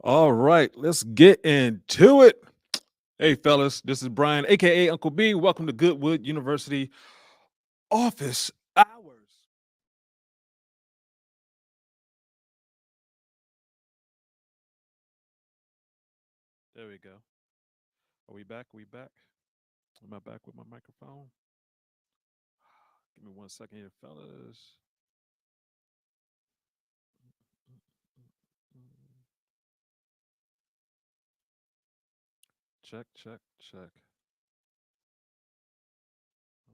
All right, let's get into it. Hey, fellas, this is Brian, aka Uncle B. Welcome to Goodwood University Office Hours. There we go. Are we back? Are we back? Am I back with my microphone? Give me 1 second here, fellas. Check, check, check.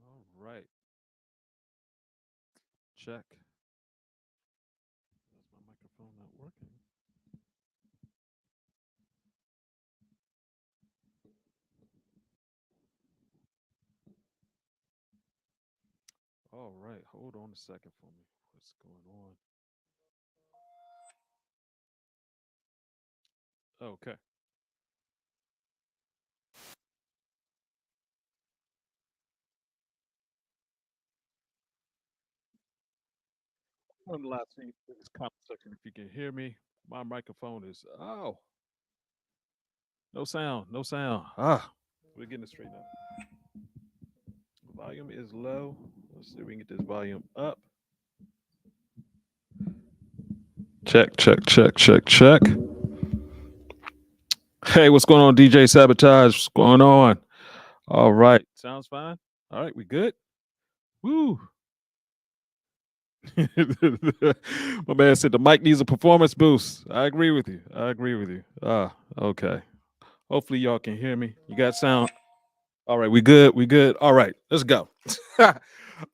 All right, check. Is my microphone not working? All right, hold on a second for me. What's going on? Okay. One last thing, this comment section, if you can hear me. My microphone is no sound, no sound. We're getting it straight up. Volume is low. Let's see if we can get this volume up. Check, check, check, check, check. Hey, what's going on, DJ Sabotage? What's going on? All right, sounds fine. All right, we good? Woo! My man said the mic needs a performance boost. I agree with you. I agree with you. Okay. Hopefully y'all can hear me. You got sound. All right, we good. We good. All right, let's go.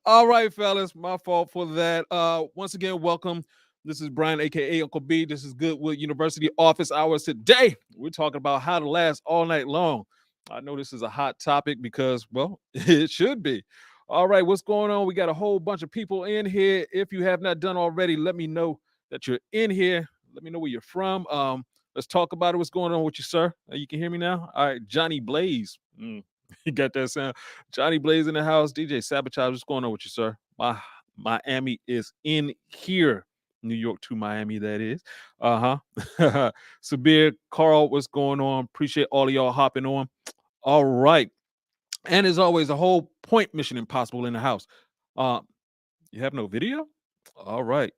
All right, fellas. My fault for that. Once again, welcome. This is Brian, aka Uncle B. This is Goodwood University Office Hours. Today, we're talking about how to last all night long. I know this is a hot topic because, well, it should be. All right, what's going on? We got a whole bunch of people in here. If you have not done already, let me know that you're in here. Let me know where you're from. Let's talk about it. What's going on with you, sir? You can hear me now? All right, Johnny Blaze. You got that sound? Johnny Blaze in the house. DJ Sabotage, what's going on with you, sir? Miami is in here. New York to Miami, that is. Uh-huh. Sabir, Carl, what's going on? Appreciate all of y'all hopping on. All right. And as always, a whole point Mission Impossible in the house. Uh, you have no video? All right.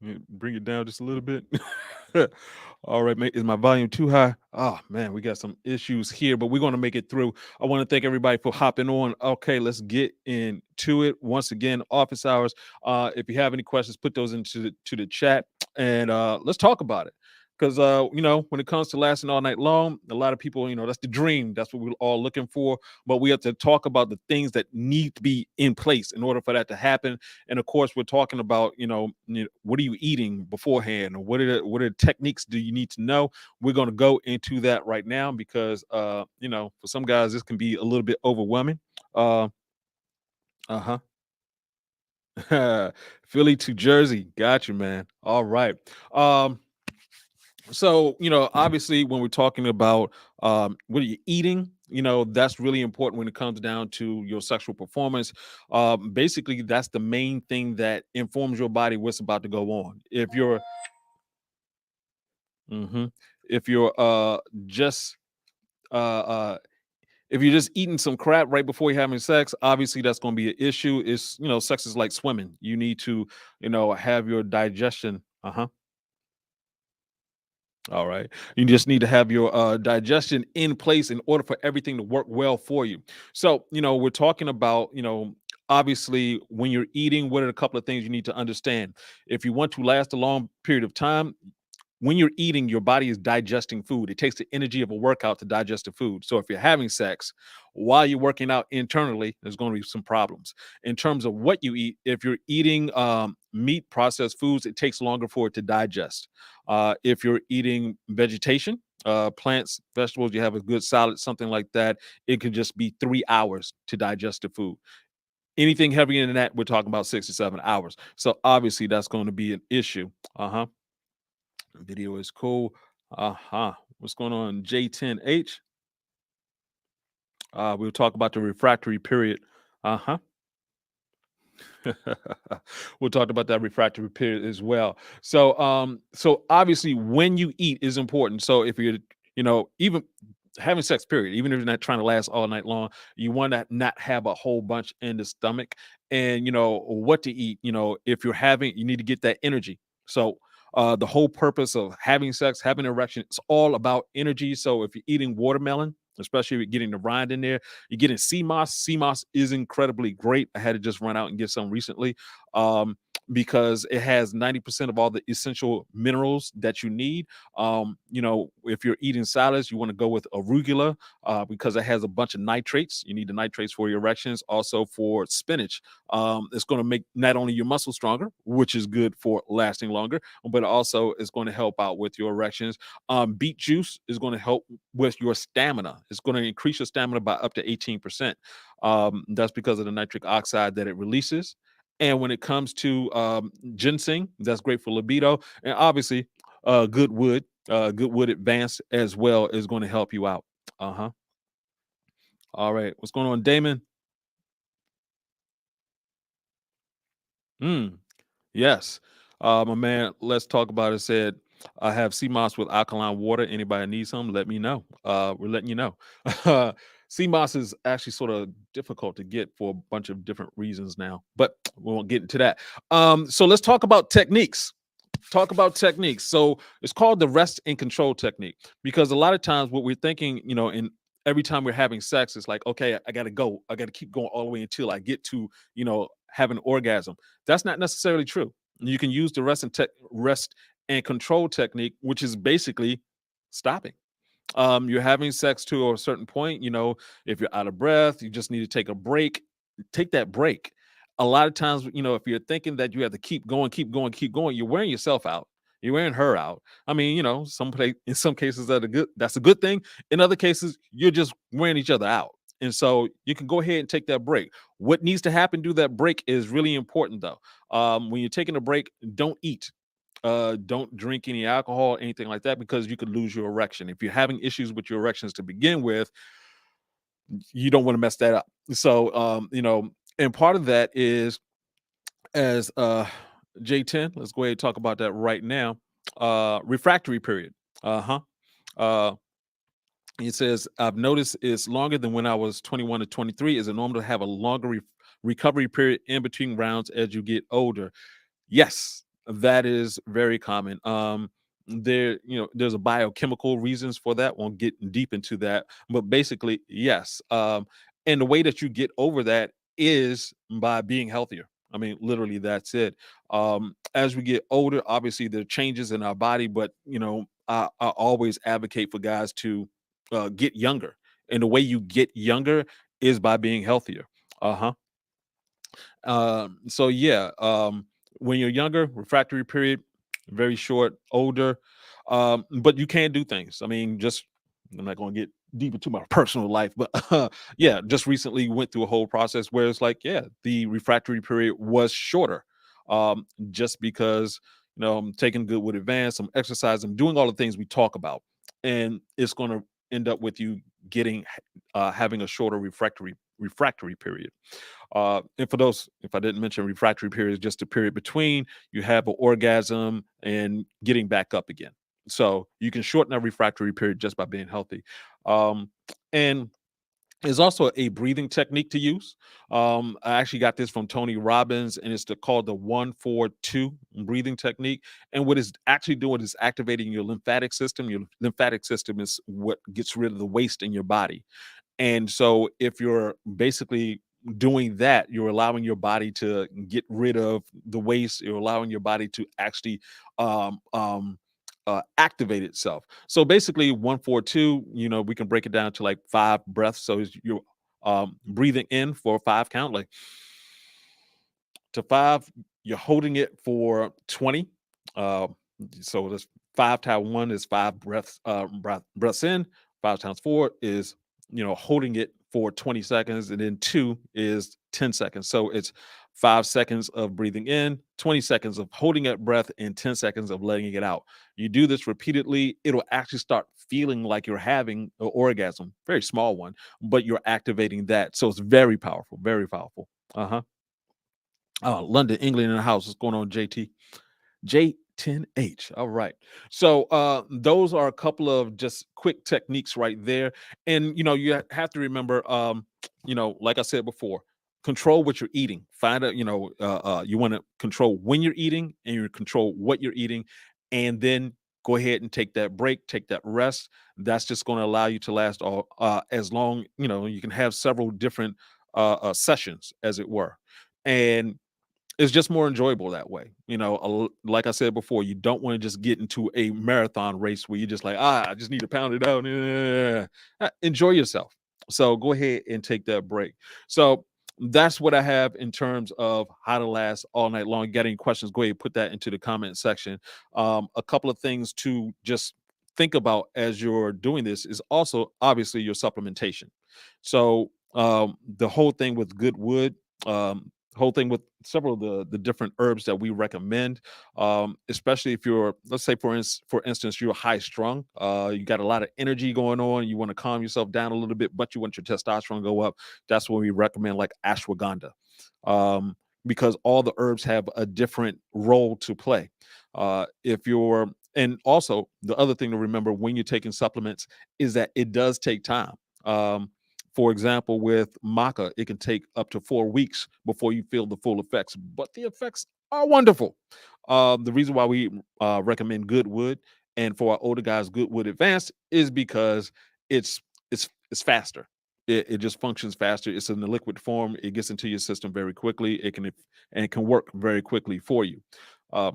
Bring it down just a little bit. All right, mate. Is my volume too high? Oh man, we got some issues here, but we're gonna make it through. I want to thank everybody for hopping on. Okay, let's get into it. Once again, office hours. If you have any questions, put those into the chat and let's talk about it. Because when it comes to lasting all night long, a lot of people, that's the dream. That's what we're all looking for. But we have to talk about the things that need to be in place in order for that to happen. And of course, we're talking about what are you eating beforehand, or what are the techniques do you need to know. We're going to go into that right now because for some guys this can be a little bit overwhelming. uh uh-huh. Philly to Jersey, got you, man. All right. So obviously when we're talking about what are you eating, that's really important when it comes down to your sexual performance. Basically that's the main thing that informs your body what's about to go on. Mhm. If you're just uh uh if you're just eating some crap right before you're having sex, obviously that's going to be an issue. It's sex is like swimming. You need to have your digestion. Uh-huh. All right. You just need to have your digestion in place in order for everything to work well for you. So, we're talking about, obviously when you're eating, what are a couple of things you need to understand? If you want to last a long period of time, when you're eating, your body is digesting food. It takes the energy of a workout to digest the food. So if you're having sex while you're working out internally, there's going to be some problems. In terms of what you eat, if you're eating meat, processed foods, it takes longer for it to digest. If you're eating vegetation, plants, vegetables, you have a good salad, something like that, it could just be 3 hours to digest the food. Anything heavier than that, we're talking about 6 to 7 hours. So obviously that's going to be an issue. Uh-huh. Video is cool. Uh-huh. What's going on? J10H. We'll talk about the refractory period. Uh-huh. We'll talk about that refractory period as well. So obviously when you eat is important. So if you're, even having sex, period, even if you're not trying to last all night long, you want to not have a whole bunch in the stomach. And what to eat. If you're having, you need to get that energy. So the whole purpose of having sex, having an erection, it's all about energy. So if you're eating watermelon, especially if you're getting the rind in there, you're getting sea moss. Sea moss is incredibly great. I had to just run out and get some recently, um, because it has 90% of all the essential minerals that you need. If you're eating salads, you want to go with arugula, because it has a bunch of nitrates. You need the nitrates for your erections. Also for spinach, it's going to make not only your muscles stronger, which is good for lasting longer, but also it's going to help out with your erections. Beet juice is going to help with your stamina. It's going to increase your stamina by up to 18%. That's because of the nitric oxide that it releases. And when it comes to ginseng, that's great for libido. And obviously, good wood advanced as well is going to help you out. Uh huh. All right. What's going on, Damon? Mm. Yes. My man, let's talk about it. Said, I have sea moss with alkaline water. Anybody need some? Let me know. We're letting you know. Sea moss is actually sort of difficult to get for a bunch of different reasons now, but we won't get into that. So let's talk about techniques. Talk about techniques. So it's called the rest and control technique, because a lot of times what we're thinking, in every time we're having sex, it's like, okay, I got to go. I got to keep going all the way until I get to, have an orgasm. That's not necessarily true. You can use the rest and control technique, which is basically stopping. You're having sex to a certain point. If you're out of breath, you just need to take a break. Take that break. A lot of times, if you're thinking that you have to keep going, keep going, keep going, you're wearing yourself out. You're wearing her out. I mean, in some cases that's a good thing. In other cases, you're just wearing each other out. And so you can go ahead and take that break. What needs to happen do that break is really important though. When you're taking a break, don't eat. Don't drink any alcohol, anything like that, because you could lose your erection. If you're having issues with your erections to begin with, you don't want to mess that up. So, and part of that is, as J10, let's go ahead and talk about that right now. Refractory period. Uh-huh. Uh it says, I've noticed it's longer than when I was 21 to 23. Is it normal to have a longer recovery period in between rounds as you get older? Yes, that is very common. There's a biochemical reasons for that. Won't get deep into that, but basically, yes. And the way that you get over that is by being healthier. I mean, literally, that's it. As we get older, obviously there are changes in our body, but I always advocate for guys to get younger, and the way you get younger is by being healthier. Uh huh. So yeah, when you're younger, refractory period, very short. Older, but you can do things. I mean, just I'm not going to get deep into my personal life, but yeah, just recently went through a whole process where it's like, yeah, the refractory period was shorter, just because I'm taking good with advance, I'm exercising, I'm doing all the things we talk about, and it's going to end up with you getting having a shorter refractory period. And for those, if I didn't mention, refractory period is just a period between you have an orgasm and getting back up again. So you can shorten that refractory period just by being healthy. Um, and there's also a breathing technique to use. I actually got this from Tony Robbins, and it's called the 1-4-2 breathing technique. And what it's actually doing is activating your lymphatic system. Your lymphatic system is what gets rid of the waste in your body. And so if you're basically doing that, you're allowing your body to get rid of the waste. You're allowing your body to actually um, um, activate itself. So basically, 1-4-2. We can break it down to like 5 breaths. So you're breathing in for a 5 count, like to 5. You're holding it for 20. Uh, so that's 5 times 1 is 5 breaths. Breaths in. 5 times 4 is holding it for 20 seconds, and then 2 is 10 seconds. So it's 5 seconds of breathing in, 20 seconds of holding that breath, and 10 seconds of letting it out. You do this repeatedly, it'll actually start feeling like you're having an orgasm, very small one, but you're activating that. So it's very powerful, very powerful. Uh huh. London, England in the house. What's going on, JT? J10H. All right. So those are a couple of just quick techniques right there. And you have to remember, like I said before, control what you're eating. Find out, you want to control when you're eating and you control what you're eating, and then go ahead and take that break, take that rest. That's just going to allow you to last all as long, you can have several different sessions, as it were. And it's just more enjoyable that way. Like I said before, you don't want to just get into a marathon race where you're just like, I just need to pound it out. Enjoy yourself. So go ahead and take that break. So that's what I have in terms of how to last all night long. You got any questions? Go ahead and put that into the comment section. A couple of things to just think about as you're doing this is also obviously your supplementation. So the whole thing with good wood, whole thing with several of the different herbs that we recommend, especially if you're, let's say for instance, you're high strung, you got a lot of energy going on, you want to calm yourself down a little bit, but you want your testosterone to go up. That's when we recommend like ashwagandha, because all the herbs have a different role to play. If you're And also the other thing to remember when you're taking supplements is that it does take time. For example, with maca, it can take up to 4 weeks before you feel the full effects, but the effects are wonderful. The reason why we recommend good wood, and for our older guys, good wood advanced, is because it's faster. It just functions faster. It's in the liquid form. It gets into your system very quickly. It can work very quickly for you. Uh,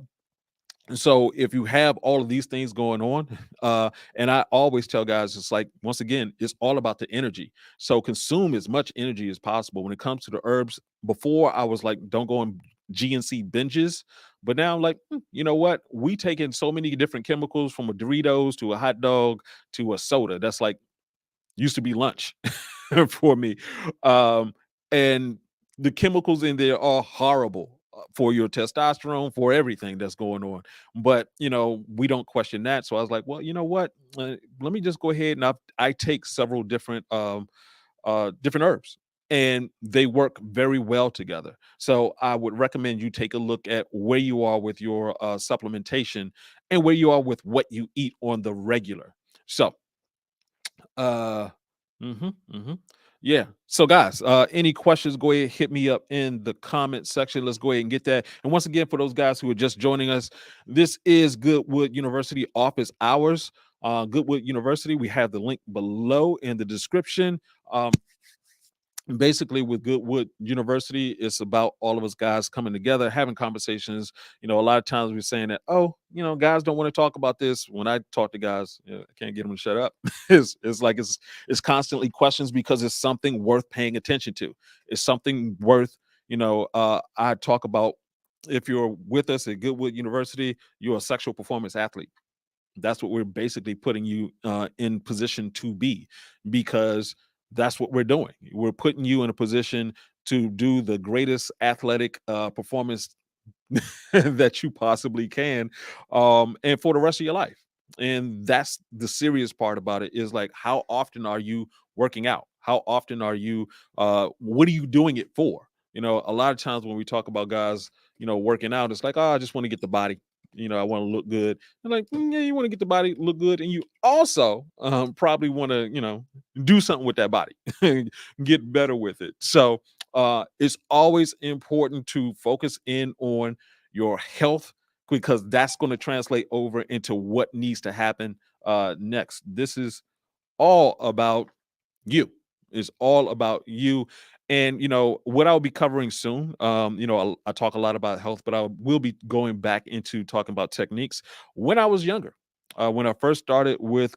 so if you have all of these things going on, and I always tell guys, it's like, once again, it's all about the energy. So consume as much energy as possible. When it comes to the herbs, before I was like, don't go on GNC binges, but now I'm like, you know what, we take in so many different chemicals, from a Doritos to a hot dog to a soda. That's like used to be lunch for me. And the chemicals in there are horrible, for your testosterone, for everything that's going on. But we don't question that. So I was like, well, you know what? Let me just go ahead, and I take several different herbs, and they work very well together. So I would recommend you take a look at where you are with your supplementation, and where you are with what you eat on the regular. So uh, mhm. Yeah. So, guys, any questions? Go ahead, hit me up in the comment section. Let's go ahead and get that. And once again, for those guys who are just joining us, this is Goodwood University office hours. Goodwood University. We have the link below in the description. Basically, with Goodwood University, it's about all of us guys coming together, having conversations. A lot of times we're saying that, oh, guys don't want to talk about this. When I talk to guys, I can't get them to shut up. It's like it's constantly questions, because it's something worth paying attention to. It's something worth, I talk about, if you're with us at Goodwood University, you're a sexual performance athlete. That's what we're basically putting you in position to be, because that's what we're doing. We're putting you in a position to do the greatest athletic performance that you possibly can, and for the rest of your life. And that's the serious part about it, is like, how often are you working out? How often are you what are you doing it for? A lot of times when we talk about guys, working out, it's like, oh, I just want to get the body, I want to look good. And like, yeah, you want to get the body look good, and you also probably want to, do something with that body, get better with it. So it's always important to focus in on your health, because that's going to translate over into what needs to happen next. This is all about you. It's all about you. And what I'll be covering soon, I talk a lot about health, but I will be going back into talking about techniques. When I was younger, when I first started with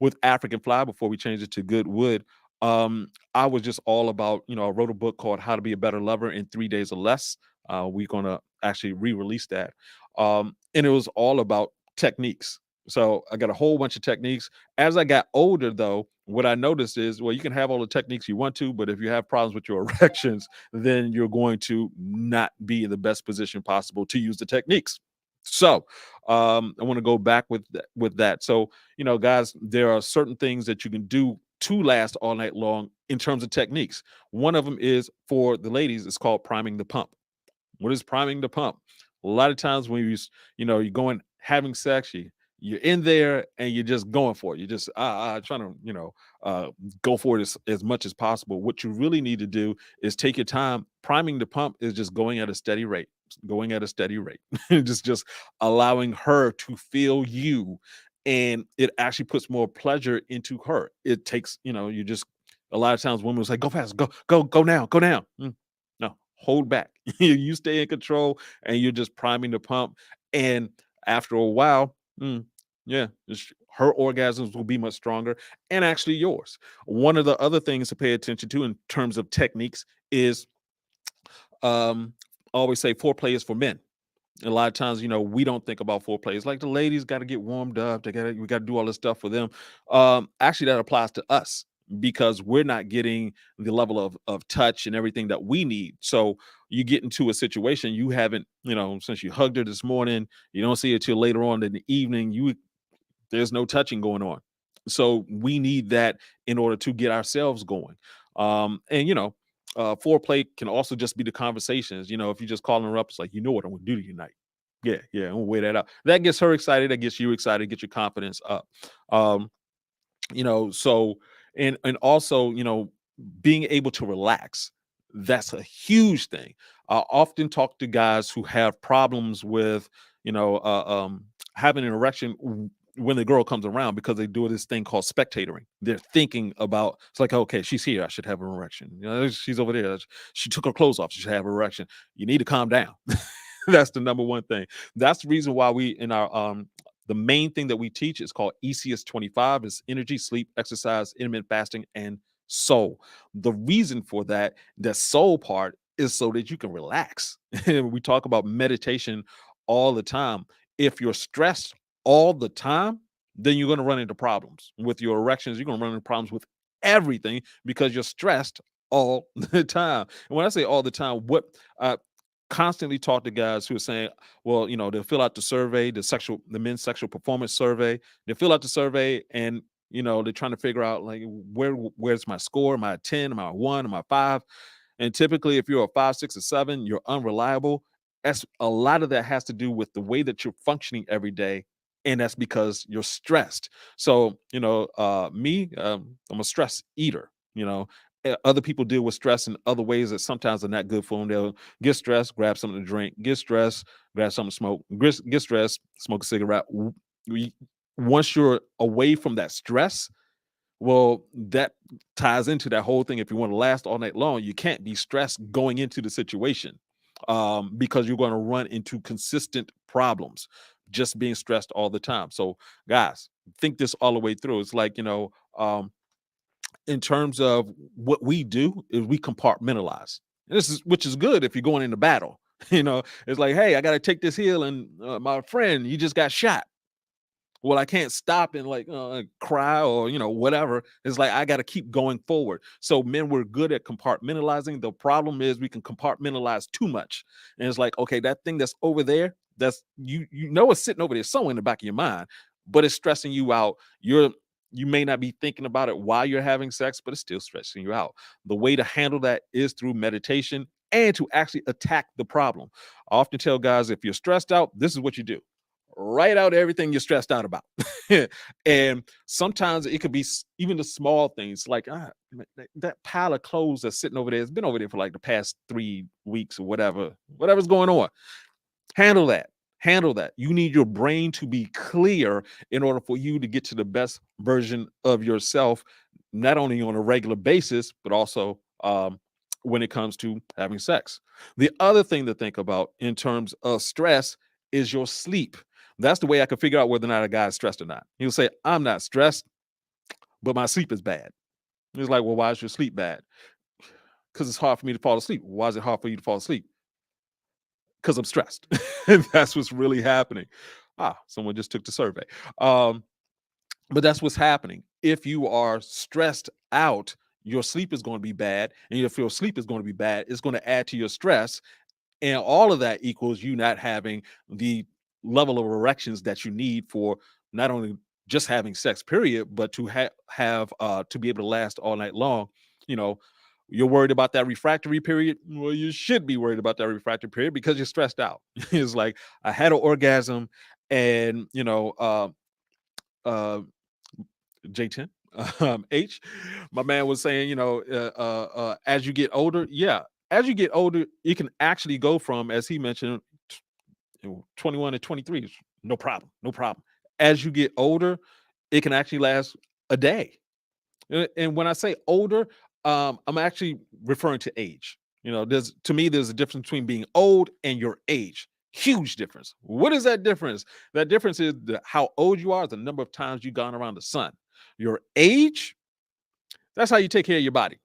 with African Fly, before we changed it to Good Wood, I was just all about, I wrote a book called How to Be a Better Lover in 3 Days or Less. We're gonna actually re-release that. And it was all about techniques. So I got a whole bunch of techniques. As I got older, though, what I noticed is, well, you can have all the techniques you want to, but if you have problems with your erections, then you're going to not be in the best position possible to use the techniques. So I want to go back with that. So, guys, there are certain things that you can do to last all night long in terms of techniques. One of them is for the ladies, it's called priming the pump. What is priming the pump? A lot of times when you're going having sex, you're in there and you're just going for it. You're just trying to uh, go for it as much as possible. What you really need to do is take your time. Priming the pump is just going at a steady rate, going at a steady rate, just allowing her to feel you, and it actually puts more pleasure into her. It takes you just a lot of times women will say, "Go fast, go now, go now." No, hold back. You stay in control and you're just priming the pump. And after a while, yeah, her orgasms will be much stronger and actually yours. One of the other things to pay attention to in terms of techniques is I always say foreplay is for men. A lot of times, we don't think about foreplay. It's like the ladies got to get warmed up. We got to do all this stuff for them. Actually, that applies to us because we're not getting the level of touch and everything that we need. So you get into a situation you haven't, since you hugged her this morning, you don't see her till later on in the evening. There's no touching going on. So we need that in order to get ourselves going. And foreplay can also just be the conversations. If you're just calling her up, it's like, what I'm gonna do to you tonight. Yeah, I'm gonna weigh that out. That gets her excited, that gets you excited, get your confidence up. Um, so and also, being able to relax. That's a huge thing. I often talk to guys who have problems with, having an erection when the girl comes around because they do this thing called spectatoring. They're thinking about it's like, okay, she's here, I should have an erection. She's over there. She took her clothes off, she should have an erection. You need to calm down. That's the number one thing. That's the reason why we in our the main thing that we teach is called ECS 25 is energy, sleep, exercise, intermittent fasting, and soul. The reason for that, the soul part is so that you can relax. We talk about meditation all the time. If you're stressed all the time, then you're going to run into problems with your erections. You're going to run into problems with everything because you're stressed all the time. And when I say all the time, what constantly talk to guys who are saying, well, they'll fill out the survey, the men's sexual performance survey. They fill out the survey and they're trying to figure out like where's my score? Am I a 10? Am I a 1? Am I a 5? And typically if you're a 5, 6, or 7, you're unreliable. That's a lot of that has to do with the way that you're functioning every day. And that's because you're stressed. So, me, I'm a stress eater, other people deal with stress in other ways that sometimes are not good for them. They'll get stressed, grab something to drink, get stressed, grab something to smoke, get stressed, smoke a cigarette. Once you're away from that stress, well, that ties into that whole thing. If you want to last all night long, you can't be stressed going into the situation because you're going to run into consistent problems just being stressed all the time. So, guys, think this all the way through. It's like, in terms of what we do is we compartmentalize. This is which is good if you're going into battle. It's like, hey, I got to take this hill, and my friend, you just got shot. Well, I can't stop and like cry or whatever. It's like I got to keep going forward. So men, we're good at compartmentalizing. The problem is we can compartmentalize too much, and it's like, okay, that thing that's over there, that's it's sitting over there somewhere in the back of your mind, but it's stressing you out. You may not be thinking about it while you're having sex, but it's still stressing you out. The way to handle that is through meditation and to actually attack the problem. I often tell guys, if you're stressed out, this is what you do: write out everything you're stressed out about. And sometimes it could be even the small things like that pile of clothes that's sitting over there has been over there for like the past 3 weeks or whatever's going on. Handle that. You need your brain to be clear in order for you to get to the best version of yourself, not only on a regular basis but also when it comes to having sex. The other thing to think about in terms of stress is your sleep. That's the way I can figure out whether or not a guy is stressed or not. He'll say, I'm not stressed, but my sleep is bad. He's like, well, why is your sleep bad? Because it's hard for me to fall asleep. Why is it hard for you to fall asleep? Because I'm stressed. And that's what's really happening. Someone just took the survey. But that's what's happening. If you are stressed out, your sleep is going to be bad. And if your sleep is going to be bad, it's going to add to your stress. And all of that equals you not having the level of erections that you need for not only just having sex, period, but to have to be able to last all night long. You know, you're worried about that refractory period. Well, you should be worried about that refractory period because you're stressed out. It's like I had an orgasm, and uh, J10. H, my man was saying, as you get older, yeah, as you get older, it can actually go from, as he mentioned, 21 to 23, no problem, no problem. As you get older, it can actually last a day. And when I say older, I'm actually referring to age. There's to me, there's a difference between being old and your age. Huge difference. What is that difference? That difference is how old you are, the number of times you've gone around the sun. Your age, that's how you take care of your body.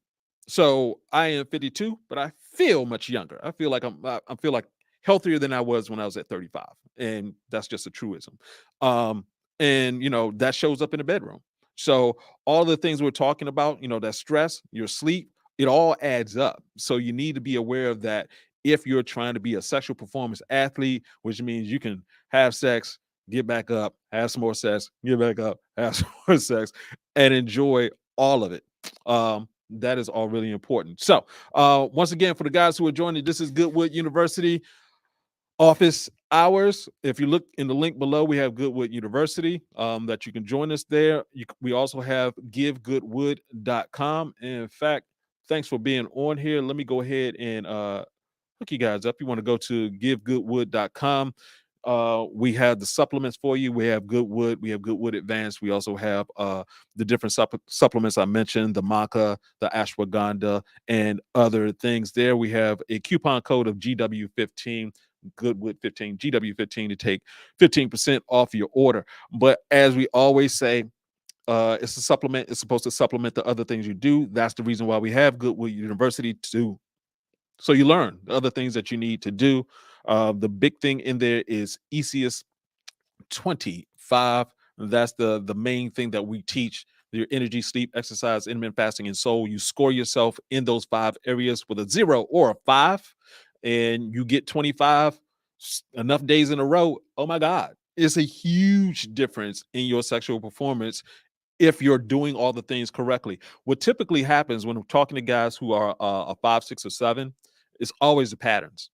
So I am 52, but I feel much younger. I feel like I feel like healthier than I was when I was at 35, and that's just a truism. Um, and that shows up in the bedroom. So all the things we're talking about, that stress, your sleep, it all adds up. So you need to be aware of that if you're trying to be a sexual performance athlete, which means you can have sex, get back up, have some more sex, get back up, have some more sex, and enjoy all of it. That is all really important. So, once again, for the guys who are joining, this is Goodwood University office hours. If you look in the link below, we have Goodwood University that you can join us there. We also have givegoodwood.com. In fact, thanks for being on here. Let me go ahead and hook you guys up. You want to go to givegoodwood.com. We have the supplements for you. We have Goodwood. We have Goodwood Advanced. We also have the different supplements I mentioned, the maca, the ashwagandha, and other things there. We have a coupon code of GW15, Goodwood 15, GW15 to take 15% off your order. But as we always say, it's a supplement. It's supposed to supplement the other things you do. That's the reason why we have Goodwood University to so you learn the other things that you need to do. The big thing in there is ECS 25. That's the main thing that we teach. Your energy, sleep, exercise, intermittent fasting, and soul. You score yourself in those 5 areas with a 0 or a 5, and you get 25 enough days in a row. Oh my God. It's a huge difference in your sexual performance if you're doing all the things correctly. What typically happens when I'm talking to guys who are a 5, 6, or 7, it's always the patterns.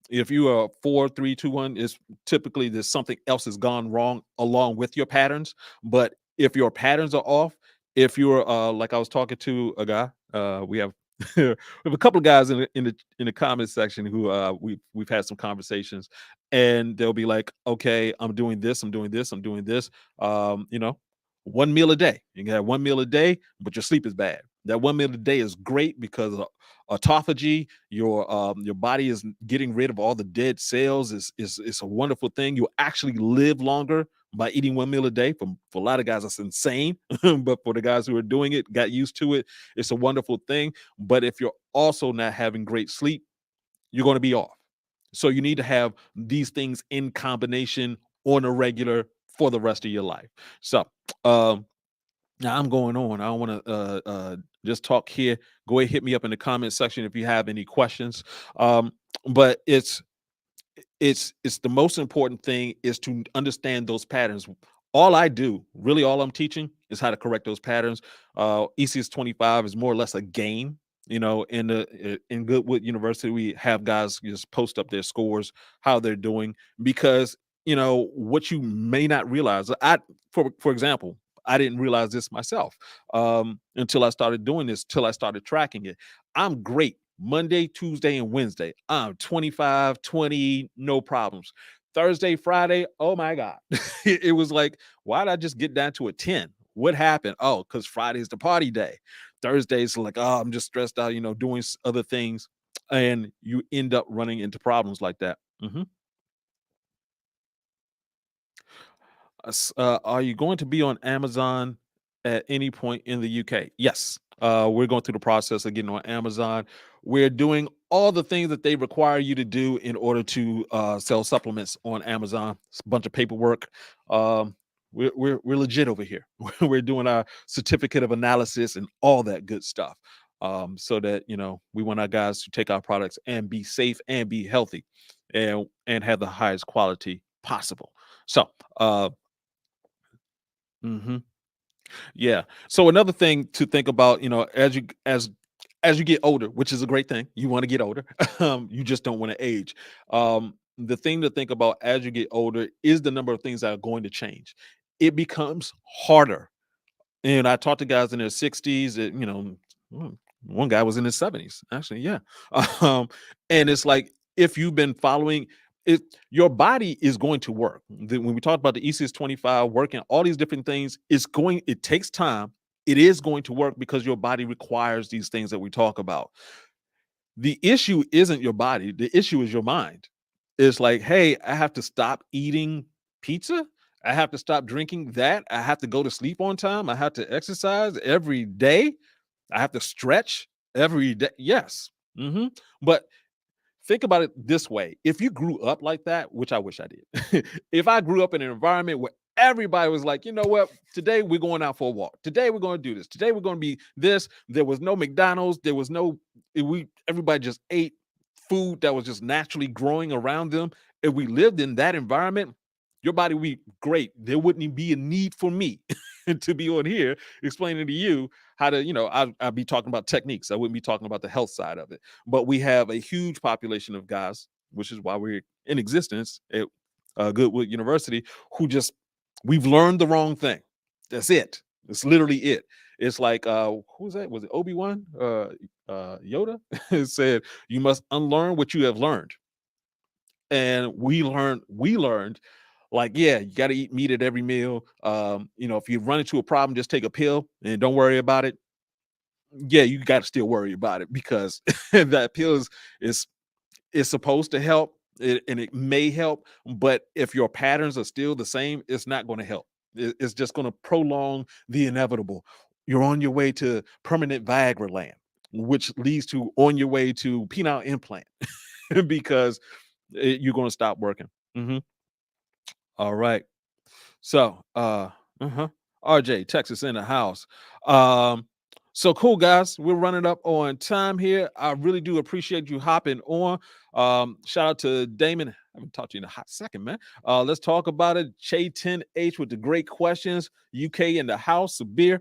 If you are 4, 3, 2, 1, is typically there's something else has gone wrong along with your patterns. But if your patterns are off, if you're like I was talking to a guy, we have we have a couple of guys in the comment section who we've had some conversations, and they'll be like, okay, I'm doing this, I'm doing this, I'm doing this. Um, you know, one meal a day. You can have one meal a day, but your sleep is bad. That one meal a day is great because autophagy, your body is getting rid of all the dead cells. Is a wonderful thing. You actually live longer by eating one meal a day. For a lot of guys, that's insane. But for the guys who are doing it, got used to it, it's a wonderful thing. But if you're also not having great sleep, you're going to be off. So you need to have these things in combination on a regular for the rest of your life. So um, now I'm going on. I don't want to just talk here. Go ahead, hit me up in the comment section if you have any questions. But it's the most important thing is to understand those patterns. All I do, really, all I'm teaching is how to correct those patterns. ECS 25 is more or less a game. In Goodwood University, we have guys just post up their scores, how they're doing, because what you may not realize. For example, I didn't realize this myself until I started doing this, till I started tracking it. I'm great Monday, Tuesday, and Wednesday. I'm 25, 20, no problems. Thursday, Friday, oh my God. It was like, why did I just get down to a 10? What happened? Oh, because Friday's the party day. Thursday's like, oh, I'm just stressed out, doing other things. And you end up running into problems like that. Mhm. Are you going to be on Amazon at any point in the UK? Yes. We're going through the process of getting on Amazon. We're doing all the things that they require you to do in order to sell supplements on Amazon. It's a bunch of paperwork. We're legit over here. We're doing our certificate of analysis and all that good stuff. So that we want our guys to take our products and be safe and be healthy, and have the highest quality possible. So Hmm. Yeah. So another thing to think about, as you get older, which is a great thing, you want to get older. You just don't want to age. The thing to think about as you get older is the number of things that are going to change. It becomes harder. And I talked to guys in their 60s, mm, one guy was in his 70s, actually, yeah. Um, and it's like if you've been following it, your body is going to work. When we talk about the ECS 25 working, all these different things, it takes time. It is going to work because your body requires these things that we talk about. The issue isn't your body, the issue is your mind. It's like, hey, I have to stop eating pizza. I have to stop drinking that. I have to go to sleep on time. I have to exercise every day. I have to stretch every day. Yes. But think about it this way. If you grew up like that, which I wish I did, if I grew up in an environment where everybody was like, you know what, today we're going out for a walk. Today we're going to do this. Today we're going to be this. There was no McDonald's. There was no, we, everybody just ate food that was just naturally growing around them. If we lived in that environment, your body would be great. There wouldn't even be a need for me to be on here explaining to you how to, I'd be talking about techniques. I wouldn't be talking about the health side of it. But we have a huge population of guys, which is why we're in existence at Goodwood University, who just, we've learned the wrong thing. That's it. It's literally it. It's like, who was that? Was it Obi-Wan? Yoda said, you must unlearn what you have learned. And we learned like, yeah, you got to eat meat at every meal. If you run into a problem, just take a pill and don't worry about it. Yeah, you got to still worry about it because that pill is supposed to help, and it may help, but if your patterns are still the same, it's not going to help. It's just going to prolong the inevitable. You're on your way to permanent Viagra land, which leads to on your way to penile implant because you're going to stop working. Hmm. All right. So, uh-huh. RJ, Texas in the house. Um, so cool, guys. We're running up on time here. I really do appreciate you hopping on. Shout out to Damon. I haven't talked to you in a hot second, man. Let's talk about it. Che 10H with the great questions. UK in the house, Sabir,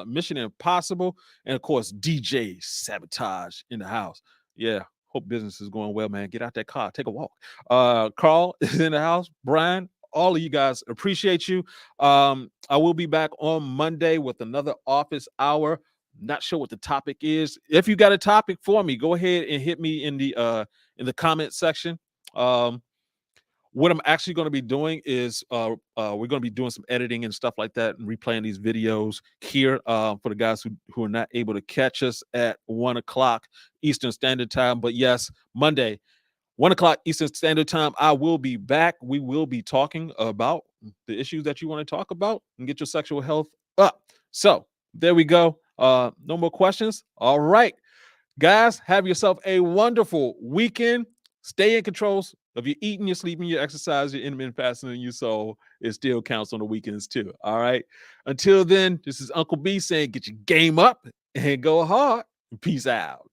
Mission Impossible, and of course, DJ Sabotage in the house. Yeah. Hope business is going well, man. Get out that car, take a walk. Carl is in the house. Brian, all of you guys, appreciate you. I will be back on Monday with another office hour. Not sure what the topic is. If you got a topic for me, go ahead and hit me in the comment section. Um, what I'm actually going to be doing is we're going to be doing some editing and stuff like that and replaying these videos here for the guys who are not able to catch us at 1 o'clock Eastern Standard Time. But yes, Monday, 1 o'clock Eastern Standard Time, I will be back. We will be talking about the issues that you want to talk about and get your sexual health up. So there we go. No more questions. All right, guys, have yourself a wonderful weekend. Stay in control of your eating, your sleeping, your exercise, your intermittent fasting, and your soul. It still counts on the weekends too. All right. Until then, this is Uncle B saying, get your game up and go hard. Peace out.